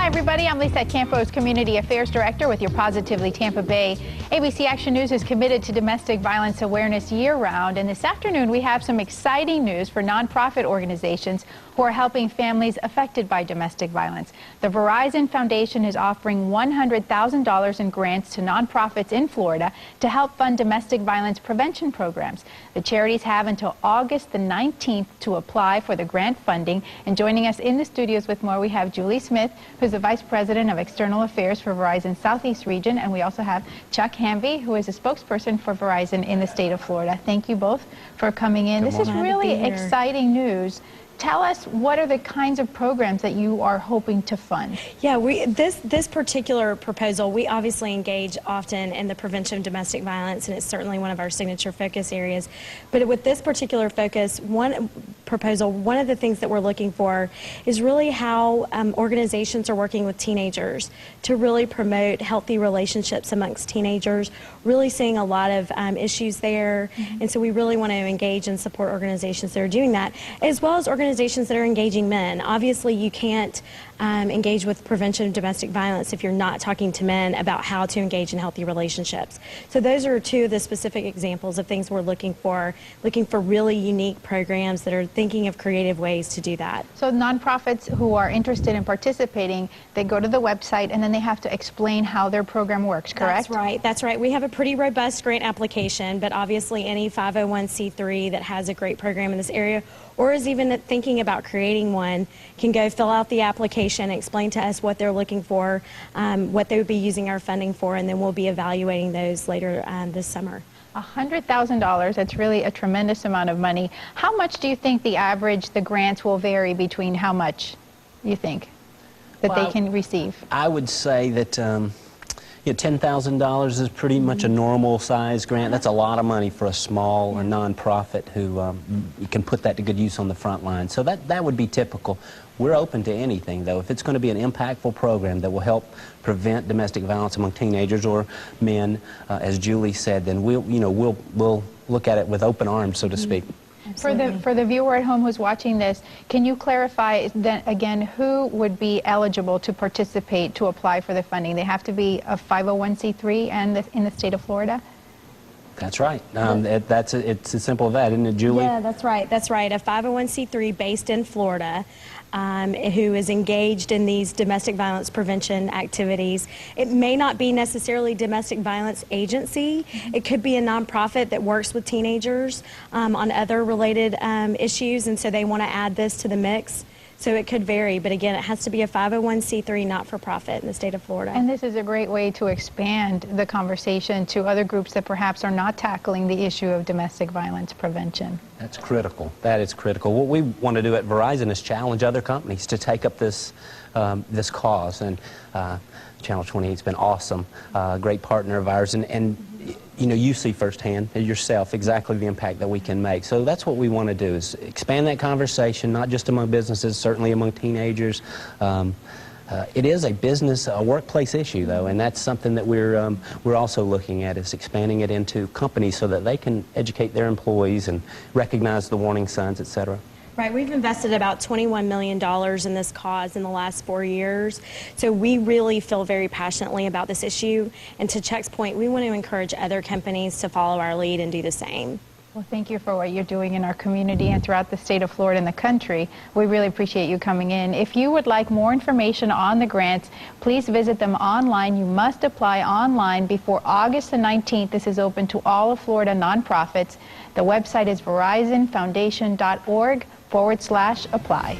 Hi, everybody. I'm Lisa Campos, Community Affairs Director with your Positively Tampa Bay. ABC Action News is committed to domestic violence awareness year-round, and this afternoon we have some exciting news for nonprofit organizations who are helping families affected by domestic violence. The Verizon Foundation is offering $100,000 in grants to nonprofits in Florida to help fund domestic violence prevention programs. The charities have until August the 19th to apply for the grant funding. And joining us in the studios with more, we have Julie Smith, who's the Vice President of External Affairs for Verizon Southeast Region, and we also have Chuck Hamby, who is a spokesperson for Verizon in the state of Florida. Thank you both for coming in. This is really exciting news. Tell us, what are the kinds of programs that you are hoping to fund? Yeah, this particular proposal, we obviously engage often in the prevention of domestic violence, and it's certainly one of our signature focus areas. But with this particular focus, one of the things that we're looking for is really how organizations are working with teenagers to really promote healthy relationships amongst teenagers, really seeing a lot of issues there. And so we really want to engage and support organizations that are doing that, as well as organizations that are engaging men. Obviously, you can't engage with prevention of domestic violence if you're not talking to men about how to engage in healthy relationships. So those are two of the specific examples of things we're looking for really unique programs that are thinking of creative ways to do that. So nonprofits who are interested in participating, they go to the website and then they have to explain how their program works, correct? That's right. We have a pretty robust grant application, but obviously any 501c3 that has a great program in this area or is even thinking about creating one can go fill out the application, explain to us what they're looking for, what they would be using our funding for, and then we'll be evaluating those later this summer. $100,000, that's really a tremendous amount of money. How much do you think the grants will vary between how much you think that they can receive? I would say that $10,000 is pretty much a normal size grant. That's a lot of money for a small or nonprofit who can put that to good use on the front line. So that would be typical. We're open to anything, though. If it's going to be an impactful program that will help prevent domestic violence among teenagers or men, as Julie said, then we'll look at it with open arms, so to speak. For the viewer at home who's watching this, can you clarify that again, who would be eligible to participate to apply for the funding? They have to be a 501c3 and in the state of Florida? That's right. It's as simple as that, isn't it, Julie? Yeah, that's right. That's right. A 501c3 based in Florida who is engaged in these domestic violence prevention activities. It may not be necessarily domestic violence agency. It could be a nonprofit that works with teenagers on other related issues, and so they want to add this to the mix. So it could vary, but again, it has to be a 501c3 not-for-profit in the state of Florida. And this is a great way to expand the conversation to other groups that perhaps are not tackling the issue of domestic violence prevention. That's critical. That is critical. What we want to do at Verizon is challenge other companies to take up this cause, and Channel 28's been awesome, great partner of ours, and you see firsthand yourself exactly the impact that we can make. So that's what we want to do, is expand that conversation, not just among businesses, certainly among teenagers. It is a workplace issue, though, and that's something that we're also looking at, is expanding it into companies so that they can educate their employees and recognize the warning signs, etc. Right, we've invested about $21 million in this cause in the last 4 years. So we really feel very passionately about this issue. And to Chuck's point, we want to encourage other companies to follow our lead and do the same. Well, thank you for what you're doing in our community and throughout the state of Florida and the country. We really appreciate you coming in. If you would like more information on the grants, please visit them online. You must apply online before August the 19th. This is open to all of Florida nonprofits. The website is verizonfoundation.org/apply.